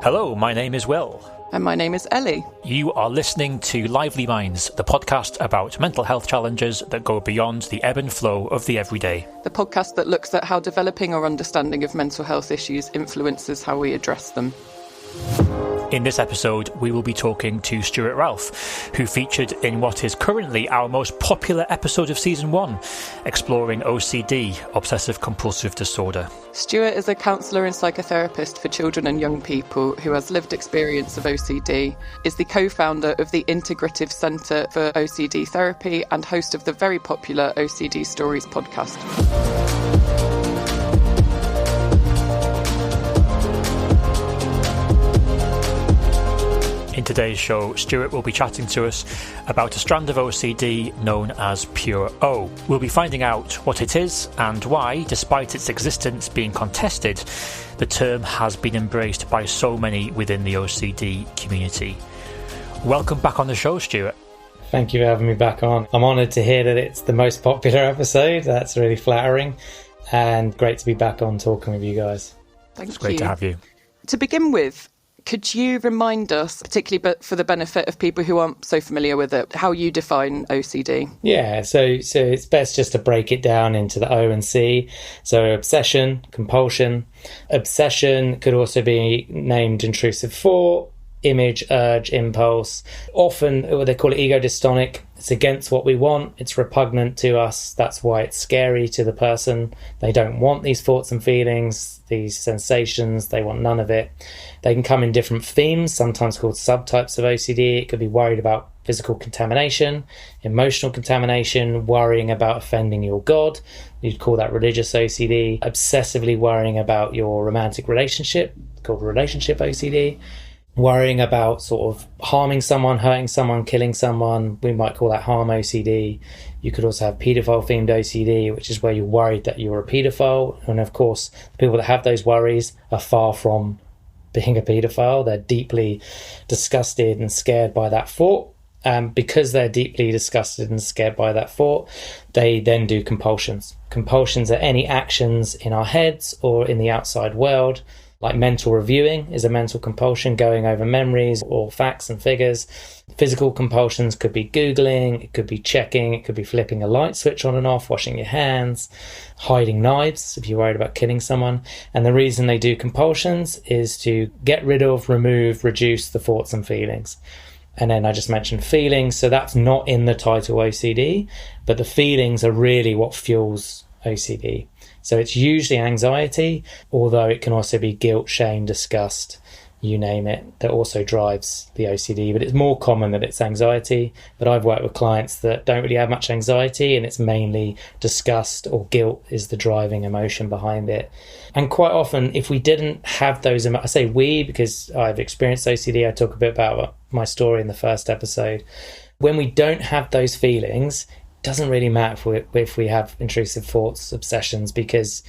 Hello, my name is Will. And my name is Ellie. You are listening to Lively Minds, the podcast about mental health challenges that go beyond the ebb and flow of the everyday. The podcast that looks at how developing our understanding of mental health issues influences how we address them. In this episode, we will be talking to Stuart Ralph, who featured in what is currently our most popular episode of Season 1, exploring OCD, Obsessive Compulsive Disorder. Stuart is a counsellor and psychotherapist for children and young people who has lived experience of OCD, is the co-founder of the Integrative Centre for OCD Therapy and host of the very popular OCD Stories podcast. In today's show, Stuart will be chatting to us about a strand of OCD known as pure O. We'll be finding out what it is and why, despite its existence being contested, the term has been embraced by so many within the OCD community. Welcome back on the show, Stuart. Thank you for having me back on. I'm honoured to hear that it's the most popular episode. That's really flattering and great to be back on talking with you guys. Thank you. It's great to have you. To begin with, could you remind us, particularly but for the benefit of people who aren't so familiar with it, how you define OCD? Yeah, so it's best just to break it down into the O and C. So obsession, compulsion. Obsession could also be named intrusive thought, image, urge, impulse. Often they call it ego dystonic. It's against what we want. It's repugnant to us. That's why it's scary to the person. They don't want these thoughts and feelings, these sensations. They want none of it. They can come in different themes, sometimes called subtypes of OCD. It could be worried about physical contamination, emotional contamination, worrying about offending your God. You'd call that religious OCD. Obsessively worrying about your romantic relationship, called relationship OCD. Worrying about sort of harming someone, hurting someone, killing someone, we might call that harm OCD. You could also have paedophile-themed OCD, which is where you're worried that you're a paedophile. And of course, the people that have those worries are far from being a paedophile. They're deeply disgusted and scared by that thought. Because they're deeply disgusted and scared by that thought, they then do compulsions. Compulsions are any actions in our heads or in the outside world. Like mental reviewing is a mental compulsion, going over memories or facts and figures. Physical compulsions could be Googling, it could be checking, it could be flipping a light switch on and off, washing your hands, hiding knives if you're worried about killing someone. And the reason they do compulsions is to get rid of, remove, reduce the thoughts and feelings. And then I just mentioned feelings, so that's not in the title OCD, but the feelings are really what fuels OCD. So it's usually anxiety, although it can also be guilt, shame, disgust, you name it, that also drives the OCD. But it's more common that it's anxiety. But I've worked with clients that don't really have much anxiety, and it's mainly disgust or guilt is the driving emotion behind it. And quite often, if we didn't have those, I say we because I've experienced OCD, I talk a bit about my story in the first episode. When we don't have those feelings, doesn't really matter if we have intrusive thoughts, obsessions, because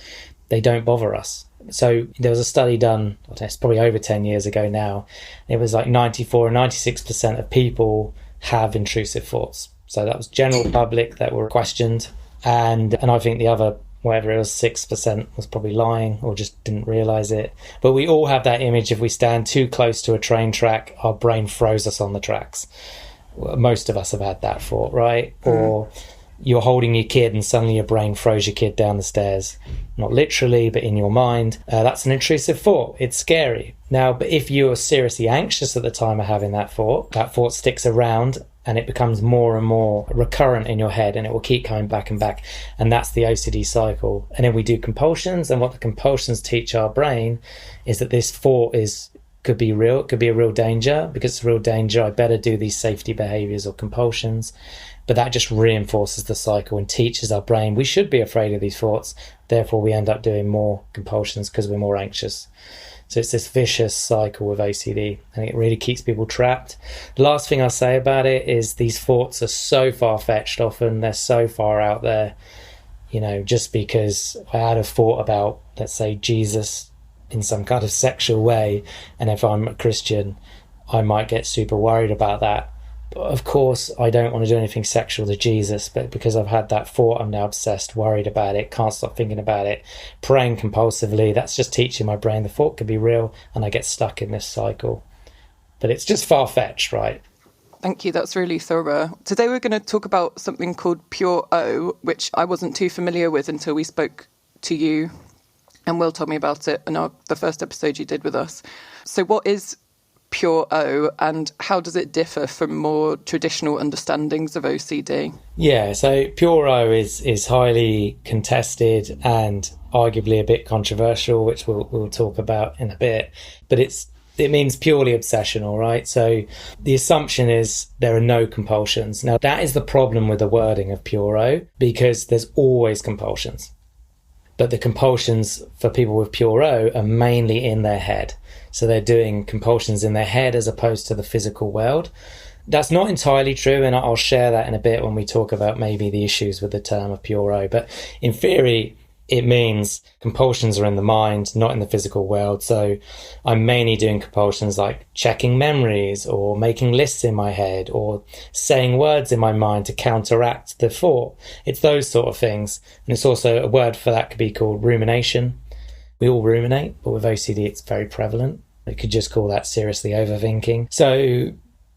they don't bother us. So there was a study done, it's probably over 10 years ago now. It was like 94 or 96% of people have intrusive thoughts. So that was general public that were questioned. And I think the other, whatever it was, 6% was probably lying or just didn't realise it. But we all have that image. If we stand too close to a train track, our brain throws us on the tracks. Most of us have had that thought, right? Or you're holding your kid and suddenly your brain throws your kid down the stairs. Not literally, but in your mind. That's an intrusive thought. It's scary. Now, but if you're seriously anxious at the time of having that thought sticks around and it becomes more and more recurrent in your head and it will keep coming back and back. And that's the OCD cycle. And then we do compulsions, and what the compulsions teach our brain is that this thought could be real, it could be a real danger. Because it's a real danger, I better do these safety behaviours or compulsions. But that just reinforces the cycle and teaches our brain we should be afraid of these thoughts. Therefore, we end up doing more compulsions because we're more anxious. So it's this vicious cycle with OCD, and it really keeps people trapped. The last thing I'll say about it is these thoughts are so far-fetched often. They're so far out there. You know, just because I had a thought about, let's say, Jesus in some kind of sexual way, and if I'm a Christian, I might get super worried about that. Of course, I don't want to do anything sexual to Jesus, but because I've had that thought, I'm now obsessed, worried about it, can't stop thinking about it, praying compulsively. That's just teaching my brain the thought could be real, and I get stuck in this cycle. But it's just far-fetched, right? Thank you. That's really thorough. Today we're going to talk about something called Pure O, which I wasn't too familiar with until we spoke to you, and Will told me about it in the first episode you did with us. So what is Pure O, and how does it differ from more traditional understandings of OCD? Yeah, so Pure O is highly contested and arguably a bit controversial, which we'll talk about in a bit. But it means purely obsessional, right? So the assumption is there are no compulsions. Now, that is the problem with the wording of Pure O, because there's always compulsions. But the compulsions for people with Pure O are mainly in their head. So they're doing compulsions in their head as opposed to the physical world. That's not entirely true, and I'll share that in a bit when we talk about maybe the issues with the term of Pure O. But in theory, it means compulsions are in the mind, not in the physical world. So I'm mainly doing compulsions like checking memories or making lists in my head or saying words in my mind to counteract the thought. It's those sort of things. And it's also a word for that could be called rumination. We all ruminate, but with OCD, it's very prevalent. We could just call that seriously overthinking.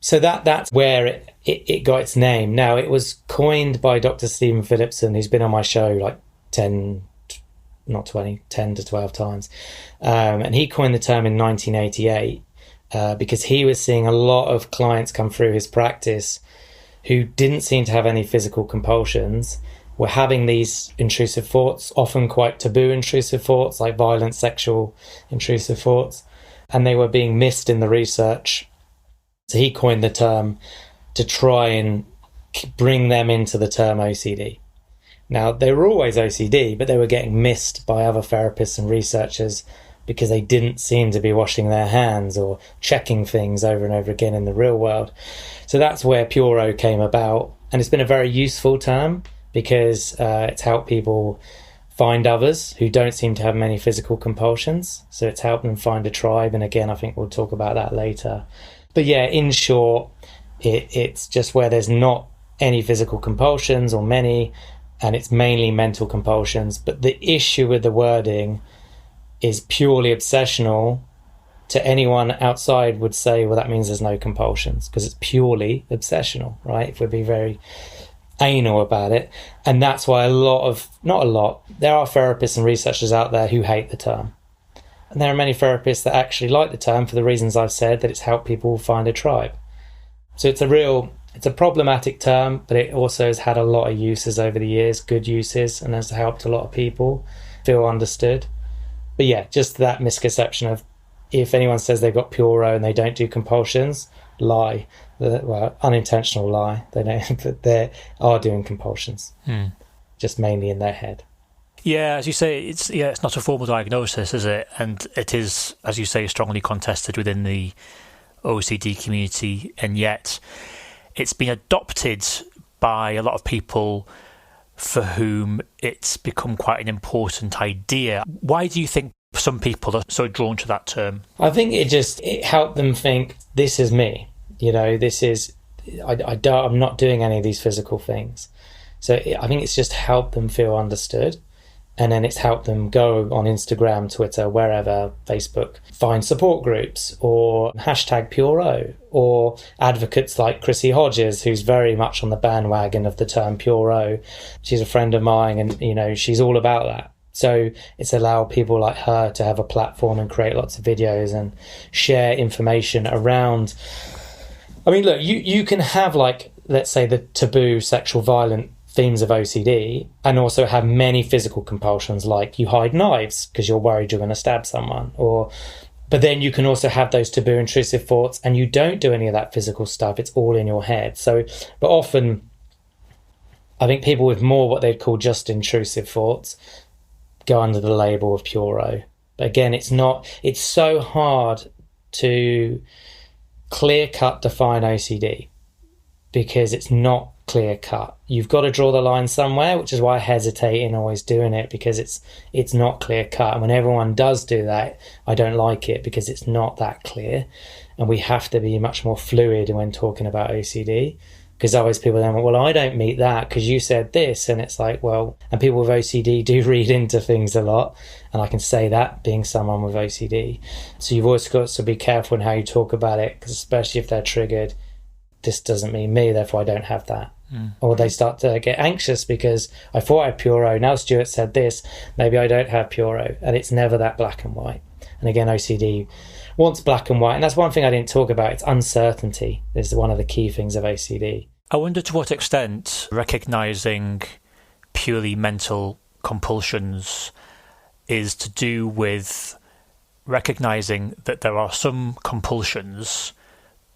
So that's where it got its name. Now, it was coined by Dr. Stephen Phillipson, who's been on my show like 10 to 12 times. And he coined the term in 1988 because he was seeing a lot of clients come through his practice who didn't seem to have any physical compulsions, were having these intrusive thoughts, often quite taboo intrusive thoughts, like violent sexual intrusive thoughts, and they were being missed in the research. So he coined the term to try and bring them into the term OCD. Now, they were always OCD, but they were getting missed by other therapists and researchers because they didn't seem to be washing their hands or checking things over and over again in the real world. So that's where Pure O came about. And it's been a very useful term because it's helped people find others who don't seem to have many physical compulsions. So it's helped them find a tribe. And again, I think we'll talk about that later. But yeah, in short, it's just where there's not any physical compulsions or many, and it's mainly mental compulsions. But the issue with the wording is purely obsessional. To anyone outside would say, well, that means there's no compulsions because it's purely obsessional, right? If we'd be very anal about it. And that's why there are therapists and researchers out there who hate the term. And there are many therapists that actually like the term for the reasons I've said, that it's helped people find a tribe. So it's a problematic term, but it also has had a lot of uses over the years, good uses, and has helped a lot of people feel understood. But yeah, just that misconception of if anyone says they've got Pure O and they don't do compulsions, lie. Well, unintentional lie. They don't, but they are doing compulsions, just mainly in their head. Yeah, as you say, it's not a formal diagnosis, is it? And it is, as you say, strongly contested within the OCD community, and yet it's been adopted by a lot of people for whom it's become quite an important idea. Why do you think some people are so drawn to that term? I think it helped them think, this is me. I'm not doing any of these physical things. So I think it's just helped them feel understood. And then it's helped them go on Instagram, Twitter, wherever, Facebook, find support groups or hashtag Pure O, or advocates like Chrissy Hodges, who's very much on the bandwagon of the term Pure O. She's a friend of mine and, she's all about that. So it's allowed people like her to have a platform and create lots of videos and share information around. I mean, look, you can have, like, let's say the taboo sexual violent themes of OCD and also have many physical compulsions, like you hide knives because you're worried you're going to stab someone, but then you can also have those taboo intrusive thoughts and you don't do any of that physical stuff. It's all in your head. So, but often I think people with more what they'd call just intrusive thoughts go under the label of Pure O. But again, it's so hard to clear-cut define OCD because it's not clear cut. You've got to draw the line somewhere, which is why I hesitate in always doing it, because it's not clear cut. And when everyone does do that, I don't like it because it's not that clear. And we have to be much more fluid when talking about OCD, because always people then, well, I don't meet that because you said this. And it's like, well, and people with OCD do read into things a lot. And I can say that being someone with OCD. So you've always got to be careful in how you talk about it, because especially if they're triggered, this doesn't mean me, therefore I don't have that. Or they start to get anxious because I thought I had pure O, now Stuart said this, maybe I don't have pure O. And it's never that black and white. And again, OCD wants black and white. And that's one thing I didn't talk about. It's uncertainty is one of the key things of OCD. I wonder to what extent recognising purely mental compulsions is to do with recognising that there are some compulsions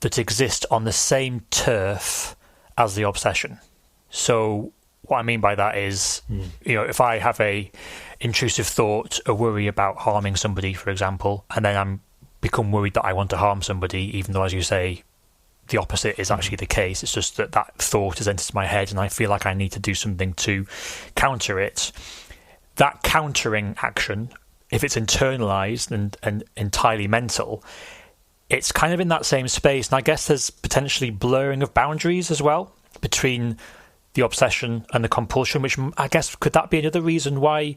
that exist on the same turf as the obsession. So what I mean by that is, if I have a intrusive thought, a worry about harming somebody, for example, and then I'm become worried that I want to harm somebody, even though, as you say, the opposite is actually the case. It's just that thought has entered my head and I feel like I need to do something to counter it. That countering action, if it's internalised and entirely mental, it's kind of in that same space. And I guess there's potentially blurring of boundaries as well between the obsession and the compulsion, which I guess, could that be another reason why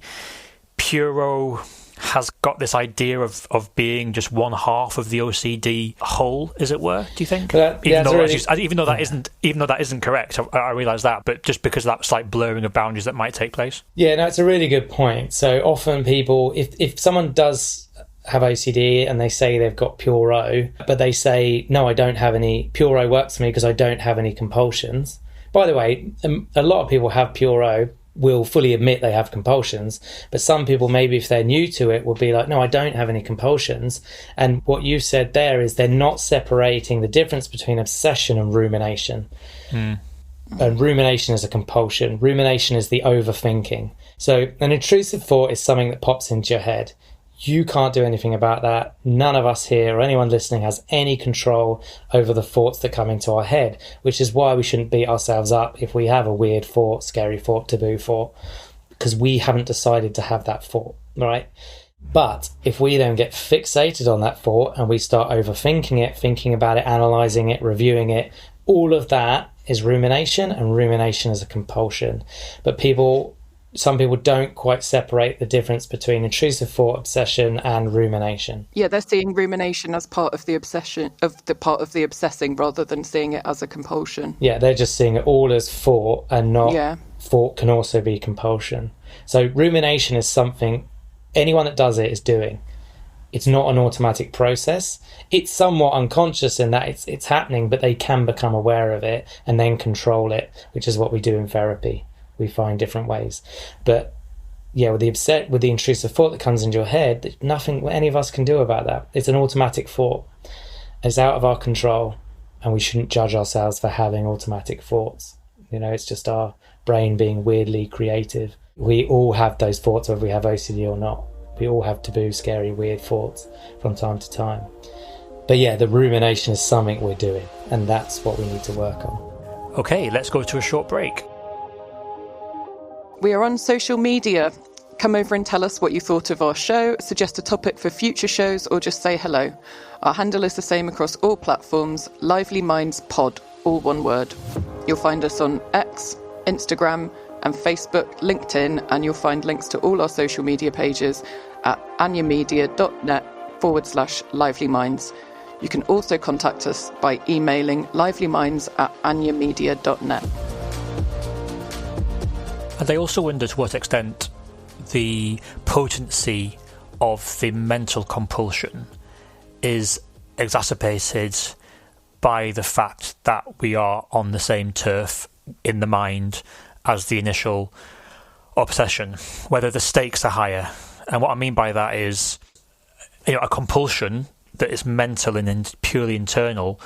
Puro has got this idea of being just one half of the OCD whole, as it were, do you think? Even though that isn't correct, I realise that, but just because of that slight blurring of boundaries that might take place. Yeah, no, it's a really good point. So often people, if someone does have OCD and they say they've got pure O, but they say, no, I don't have any, pure O works for me because I don't have any compulsions. By the way, a lot of people have pure O, will fully admit they have compulsions, but some people, maybe if they're new to it, will be like, no, I don't have any compulsions. And what you said there is they're not separating the difference between obsession and rumination. And rumination is a compulsion. Rumination is the overthinking. So an intrusive thought is something that pops into your head. You can't do anything about that. None of us here or anyone listening has any control over the thoughts that come into our head, which is why we shouldn't beat ourselves up if we have a weird thought, scary thought, taboo thought, because we haven't decided to have that thought, right? But if we then get fixated on that thought and we start overthinking it, thinking about it, analysing it, reviewing it, all of that is rumination, and rumination is a compulsion. But some people don't quite separate the difference between intrusive thought, obsession, and rumination. Yeah, they're seeing rumination as part of the obsession, part of the obsessing, rather than seeing it as a compulsion. Yeah, they're just seeing it all as thought, and not thought can also be compulsion. So rumination is something anyone that does it is doing. It's not an automatic process. It's somewhat unconscious in that it's happening, but they can become aware of it and then control it, which is what we do in therapy. We find different ways. But yeah, with the intrusive thought that comes into your head, there's nothing any of us can do about that. It's an automatic thought. It's out of our control, and we shouldn't judge ourselves for having automatic thoughts. It's just our brain being weirdly creative. We all have those thoughts, whether we have OCD or not. We all have taboo, scary, weird thoughts from time to time. But yeah, the rumination is something we're doing, and that's what we need to work on. Okay, let's go to a short break. We are on social media. Come over and tell us what you thought of our show, suggest a topic for future shows, or just say hello. Our handle is the same across all platforms, Lively Minds Pod, all one word. You'll find us on X, Instagram and Facebook, LinkedIn, and you'll find links to all our social media pages at anyamedia.net/livelyminds. You can also contact us by emailing livelyminds@anyamedia.net. And I also wonder to what extent the potency of the mental compulsion is exacerbated by the fact that we are on the same turf in the mind as the initial obsession, whether the stakes are higher. And what I mean by that is, a compulsion that is mental and purely internal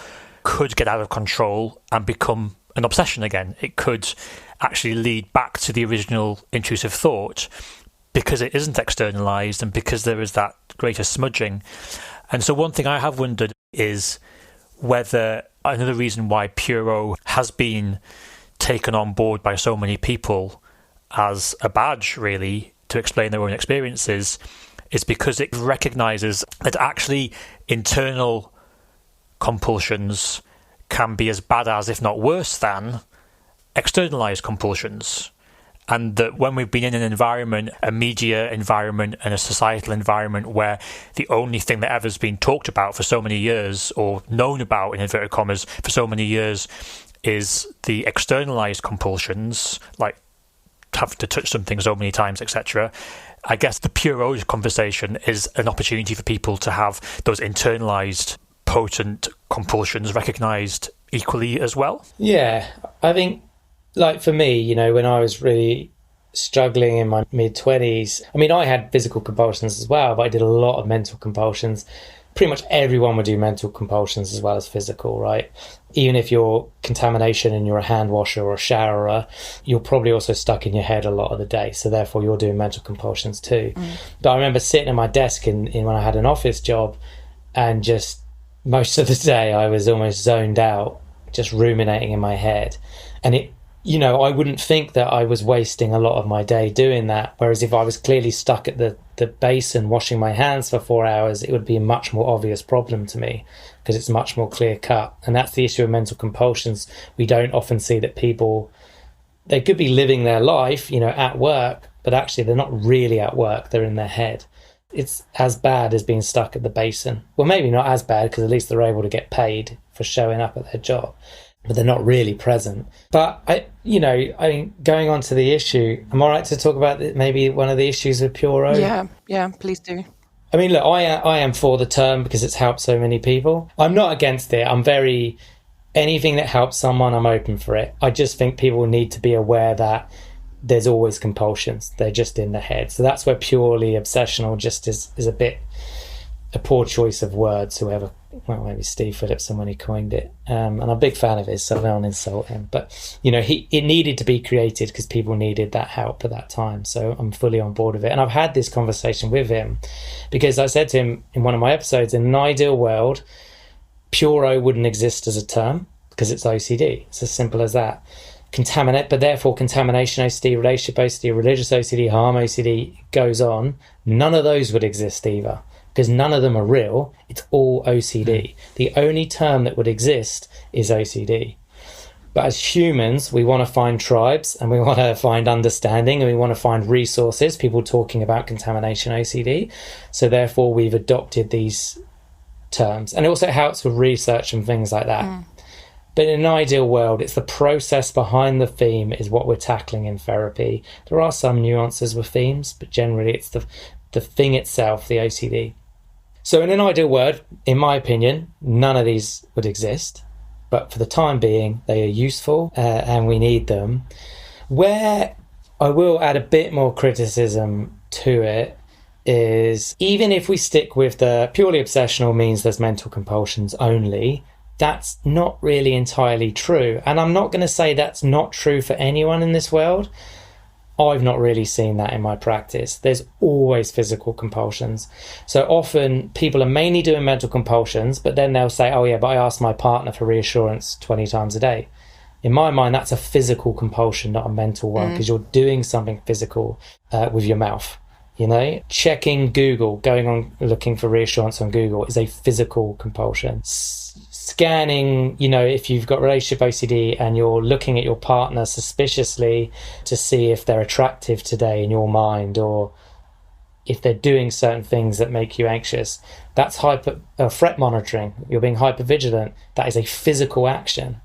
could get out of control and become an obsession again. It could actually lead back to the original intrusive thought because it isn't externalized and because there is that greater smudging. And so one thing I have wondered is whether another reason why Puro has been taken on board by so many people as a badge, really, to explain their own experiences, is because it recognises that actually internal compulsions can be as bad as, if not worse than, externalised compulsions. And that when we've been in an environment, a media environment and a societal environment where the only thing that ever's been talked about for so many years, or known about in inverted commas for so many years, is the externalised compulsions, like having to touch something so many times, etc. I guess the pure O conversation is an opportunity for people to have those internalised, potent compulsions recognised equally as well. Yeah, I think, like for me, you know, when I was really struggling in my mid-20s, I mean, I had physical compulsions as well, but I did a lot of mental compulsions. Pretty much everyone would do mental compulsions as well as physical, right? Even if you're contamination and you're a hand washer or a showerer, you're probably also stuck in your head a lot of the day. So therefore you're doing mental compulsions too. But I remember sitting at my desk in when I had an office job, and just most of the day I was almost zoned out, just ruminating in my head. And it, you know, I wouldn't think that I was wasting a lot of my day doing that. Whereas if I was clearly stuck at the basin washing my hands for 4 hours, it would be a much more obvious problem to me because it's much more clear cut. And that's the issue of mental compulsions. We don't often see that people, they could be living their life, you know, at work, but actually they're not really at work. They're in their head. It's as bad as being stuck at the basin. Well, maybe not as bad, because at least they're able to get paid for showing up at their job, but they're not really present. But going on to the issue, am I right to talk about maybe one of the issues with Pure O? Yeah, please do. I mean, look, I am for the term because it's helped so many people. I'm not against it. Anything that helps someone, I'm open for it. I just think people need to be aware that there's always compulsions. They're just in the head. So that's where purely obsessional just is a bit a poor choice of words, whoever, well, maybe Steve Phillipson when he coined it. And I'm a big fan of his, so I don't insult him. But, you know, it needed to be created because people needed that help at that time. So I'm fully on board with it. And I've had this conversation with him because I said to him in one of my episodes, in an ideal world, Pure O wouldn't exist as a term because it's OCD. It's as simple as that. But therefore contamination OCD, relationship OCD, religious OCD, harm OCD goes on. None of those would exist either because none of them are real. It's all OCD. The only term that would exist is OCD. But as humans, we want to find tribes and we want to find understanding and we want to find resources, people talking about contamination OCD. So therefore we've adopted these terms. And it also helps with research and things like that. But in an ideal world, it's the process behind the theme is what we're tackling in therapy. There are some nuances with themes, but generally it's the thing itself, the OCD. So in an ideal world, in my opinion, none of these would exist. But for the time being, they are useful and we need them. Where I will add a bit more criticism to it is even if we stick with the purely obsessional means there's mental compulsions only, that's not really entirely true. And I'm not going to say that's not true for anyone in this world. I've not really seen that in my practice. There's always physical compulsions. So often people are mainly doing mental compulsions, but then they'll say, oh yeah, but I asked my partner for reassurance 20 times a day. In my mind, that's a physical compulsion, not a mental one, because you're doing something physical with your mouth. You know, checking Google, going on looking for reassurance on Google is a physical compulsion. Scanning, you know, if you've got relationship OCD and you're looking at your partner suspiciously to see if they're attractive today in your mind or if they're doing certain things that make you anxious, that's threat monitoring. You're being hypervigilant. That is a physical action.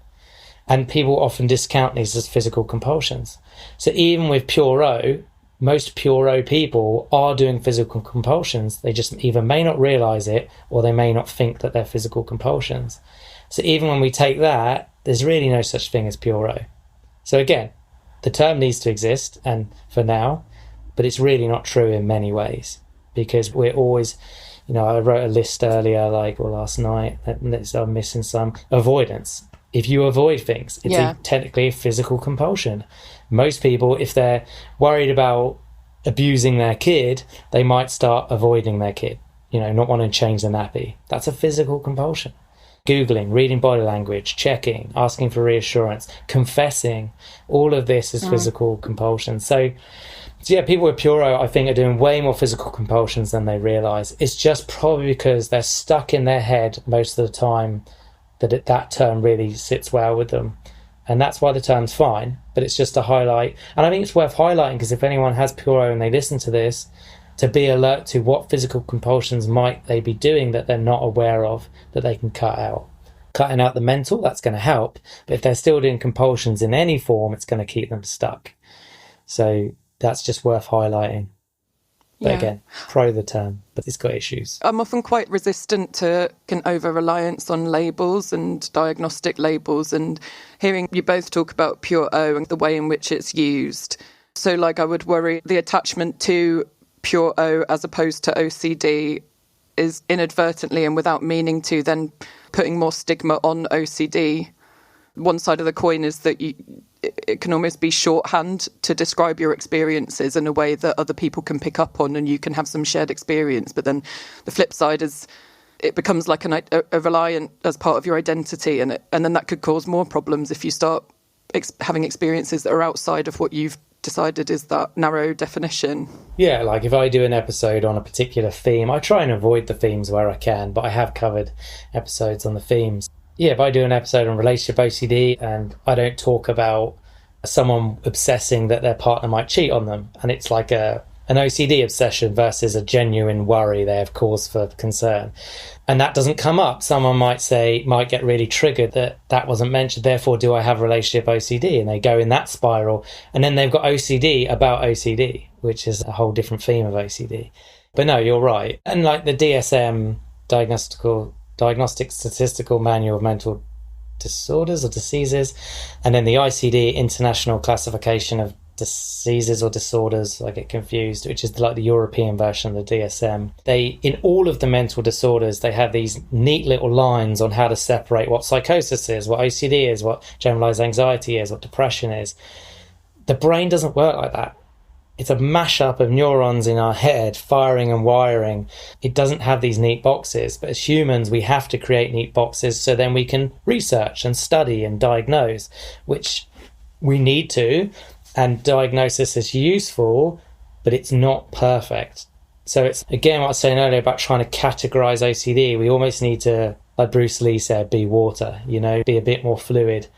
And people often discount these as physical compulsions. So even with Pure O, most Pure O people are doing physical compulsions. They just either may not realize it or they may not think that they're physical compulsions. So even when we take that, there's really no such thing as Pure O. So again, the term needs to exist and for now, but it's really not true in many ways because we're always, you know, I wrote a list earlier, last night, I'm missing some avoidance. If you avoid things, it's technically a physical compulsion. Most people, if they're worried about abusing their kid, they might start avoiding their kid, you know, not wanting to change the nappy. That's a physical compulsion. Googling, reading body language, checking, asking for reassurance, confessing. All of this is physical compulsion. So yeah, people with Puro, I think, are doing way more physical compulsions than they realise. It's just probably because they're stuck in their head most of the time that term really sits well with them. And that's why the term's fine, but it's just a highlight. And I think it's worth highlighting because if anyone has Puro and they listen to this, to be alert to what physical compulsions might they be doing that they're not aware of, that they can cut out. Cutting out the mental, that's going to help. But if they're still doing compulsions in any form, it's going to keep them stuck. So that's just worth highlighting. But again, pro the term, but it's got issues. I'm often quite resistant to an over-reliance on labels and diagnostic labels, and hearing you both talk about Pure O and the way in which it's used. So like I would worry the attachment to Pure O as opposed to OCD is inadvertently and without meaning to then putting more stigma on OCD. One side of the coin is that it can almost be shorthand to describe your experiences in a way that other people can pick up on and you can have some shared experience. But then the flip side is it becomes like a reliant as part of your identity, and then that could cause more problems if you start having experiences that are outside of what you've decided is that narrow definition. Yeah, like if I do an episode on a particular theme, I try and avoid the themes where I can, but I have covered episodes on the themes. Yeah, if I do an episode on relationship OCD and I don't talk about someone obsessing that their partner might cheat on them, and it's like an OCD obsession versus a genuine worry they have cause for concern, and that doesn't come up, someone might get really triggered that wasn't mentioned, therefore do I have relationship OCD? And they go in that spiral, and then they've got OCD about OCD, which is a whole different theme of OCD. But no, you're right. And like the DSM, Diagnostic Statistical Manual of Mental Disorders or Diseases, and then the ICD, International Classification of Diseases or Disorders, I get confused, which is like the European version of the DSM. They, in all of the mental disorders, they have these neat little lines on how to separate what psychosis is, what OCD is, what generalized anxiety is, what depression is. The brain doesn't work like that. It's a mashup of neurons in our head, firing and wiring. It doesn't have these neat boxes, but as humans, we have to create neat boxes so then we can research and study and diagnose, which we need to. And diagnosis is useful, but it's not perfect. So it's, again, what I was saying earlier about trying to categorize OCD. We almost need to, like Bruce Lee said, be water, be a bit more fluid.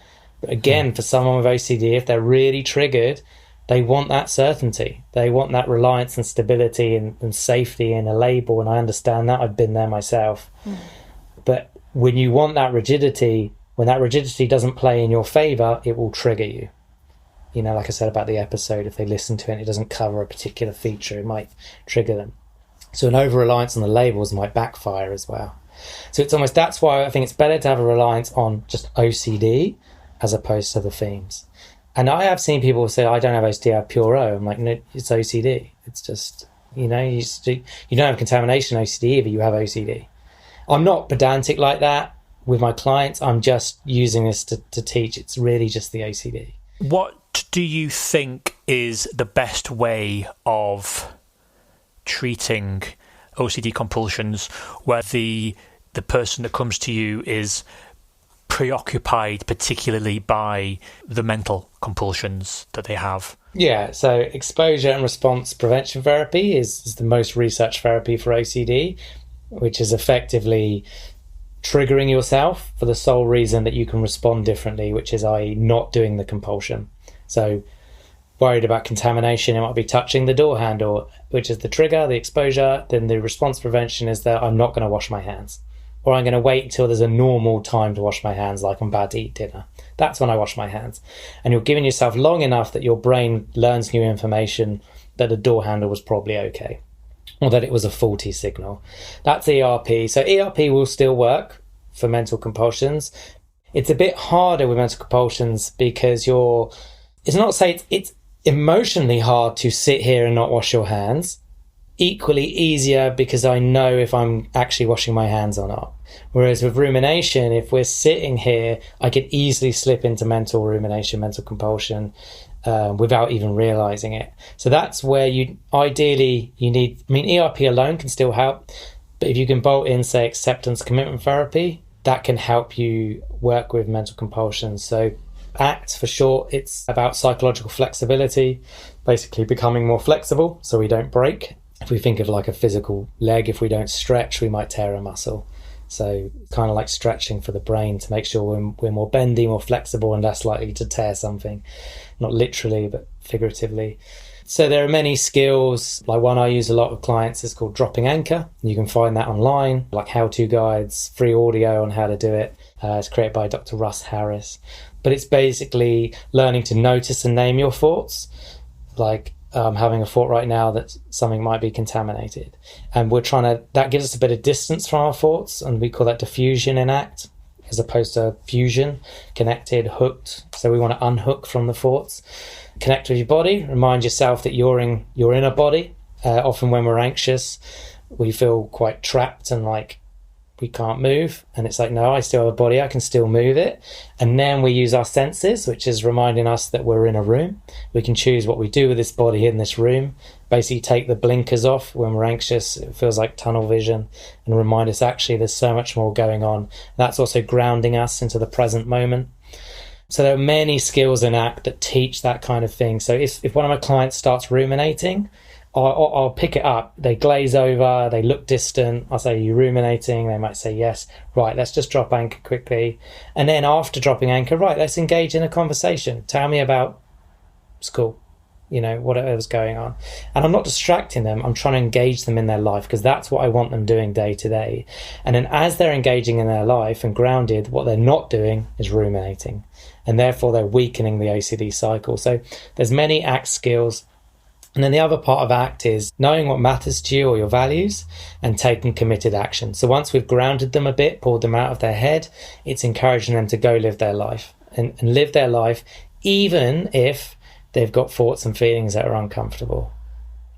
But again, for someone with OCD, if they're really triggered, they want that certainty. They want that reliance and stability and safety in a label. And I understand that. I've been there myself. But when you want that rigidity, when that rigidity doesn't play in your favor, it will trigger you. Like I said about the episode, if they listen to it and it doesn't cover a particular feature, it might trigger them. So an over-reliance on the labels might backfire as well. So it's almost, that's why I think it's better to have a reliance on just OCD as opposed to the themes. And I have seen people say, I don't have OCD, I have Pure O. I'm like, no, it's OCD. It's just, you don't have contamination OCD either, you have OCD. I'm not pedantic like that with my clients. I'm just using this to teach. It's really just the OCD. What do you think is the best way of treating OCD compulsions where the person that comes to you is preoccupied particularly by the mental compulsions that they have? Yeah, so exposure and response prevention therapy is the most researched therapy for OCD, which is effectively triggering yourself for the sole reason that you can respond differently, which is i.e. not doing the compulsion. So worried about contamination, it might be touching the door handle, which is the trigger, the exposure. Then the response prevention is that I'm not going to wash my hands, or I'm going to wait until there's a normal time to wash my hands, like I'm about to eat dinner. That's when I wash my hands. And you're giving yourself long enough that your brain learns new information that the door handle was probably okay, or that it was a faulty signal. That's ERP. So ERP will still work for mental compulsions. It's a bit harder with mental compulsions because it's emotionally hard to sit here and not wash your hands. Equally easier because I know if I'm actually washing my hands or not. Whereas with rumination, if we're sitting here, I could easily slip into mental rumination, mental compulsion, without even realizing it. So that's where you need, ERP alone can still help, but if you can bolt in, say, acceptance commitment therapy, that can help you work with mental compulsions. So ACT for short, it's about psychological flexibility, basically becoming more flexible so we don't break. If we think of like a physical leg, if we don't stretch, we might tear a muscle. So kind of like stretching for the brain to make sure we're more bendy, more flexible, and less likely to tear something, not literally, but figuratively. So there are many skills. Like one I use a lot with clients is called dropping anchor. You can find that online, like how-to guides, free audio on how to do it. It's created by Dr. Russ Harris. But it's basically learning to notice and name your thoughts. Like having a thought right now that something might be contaminated. And that gives us a bit of distance from our thoughts, and we call that diffusion in ACT, as opposed to fusion, connected, hooked. So we want to unhook from the thoughts. Connect with your body, remind yourself that you're in a body. Often when we're anxious, we feel quite trapped and like we can't move. And it's like, no, I still have a body, I can still move it. And then we use our senses, which is reminding us that we're in a room. We can choose what we do with this body in this room. Basically take the blinkers off when we're anxious. It feels like tunnel vision, and remind us actually there's so much more going on. That's also grounding us into the present moment. So there are many skills in ACT that teach that kind of thing. So if one of my clients starts ruminating, I'll pick it up. They glaze over, they look distant. I'll say, "Are you ruminating?" They might say yes. Right, let's just drop anchor quickly. And then after dropping anchor, right, let's engage in a conversation. Tell me about school, whatever's going on. And I'm not distracting them. I'm trying to engage them in their life, because that's what I want them doing day to day. And then as they're engaging in their life and grounded, what they're not doing is ruminating. And therefore they're weakening the OCD cycle. So there's many ACT skills. And then the other part of ACT is knowing what matters to you or your values and taking committed action. So once we've grounded them a bit, pulled them out of their head, it's encouraging them to go live their life and live their life, even if they've got thoughts and feelings that are uncomfortable.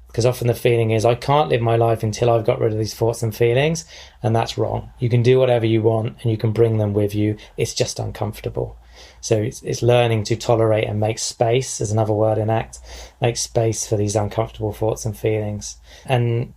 Because often the feeling is, I can't live my life until I've got rid of these thoughts and feelings. And that's wrong. You can do whatever you want and you can bring them with you. It's just uncomfortable. So it's learning to tolerate and make space, is another word in ACT, make space for these uncomfortable thoughts and feelings. And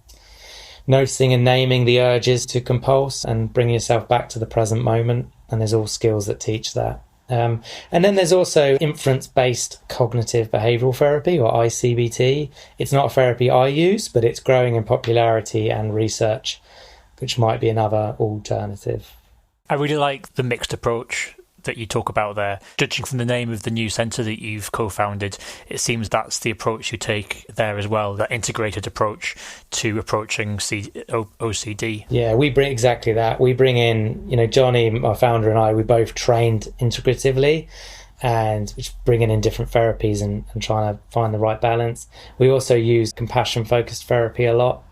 noticing and naming the urges to compulse and bringing yourself back to the present moment. And there's all skills that teach that. And then there's also inference-based cognitive behavioural therapy, or ICBT. It's not a therapy I use, but it's growing in popularity and research, which might be another alternative. I really like the mixed approach that you talk about there. Judging from the name of the new centre that you've co-founded, it seems that's the approach you take there as well, that integrated approach to approaching OCD. Yeah, we bring exactly that. We bring in, Johnny, my founder, and I, we both trained integratively, and bringing in different therapies and trying to find the right balance. We also use compassion-focused therapy a lot,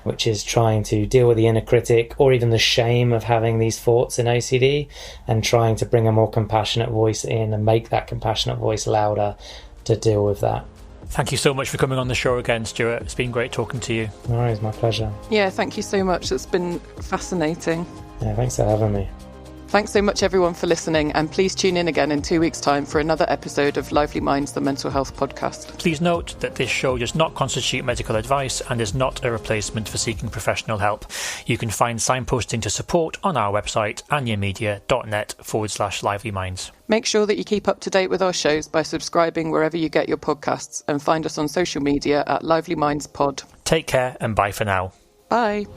which is trying to deal with the inner critic or even the shame of having these thoughts in OCD, and trying to bring a more compassionate voice in and make that compassionate voice louder to deal with that. Thank you so much for coming on the show again, Stuart. It's been great talking to you. No worries, my pleasure. Yeah, thank you so much. It's been fascinating. Yeah, thanks for having me. Thanks so much, everyone, for listening, and please tune in again in 2 weeks' time for another episode of Lively Minds, the Mental Health Podcast. Please note that this show does not constitute medical advice and is not a replacement for seeking professional help. You can find signposting to support on our website, anyamedia.net/Lively Minds. Make sure that you keep up to date with our shows by subscribing wherever you get your podcasts, and find us on social media at Lively Minds Pod. Take care and bye for now. Bye.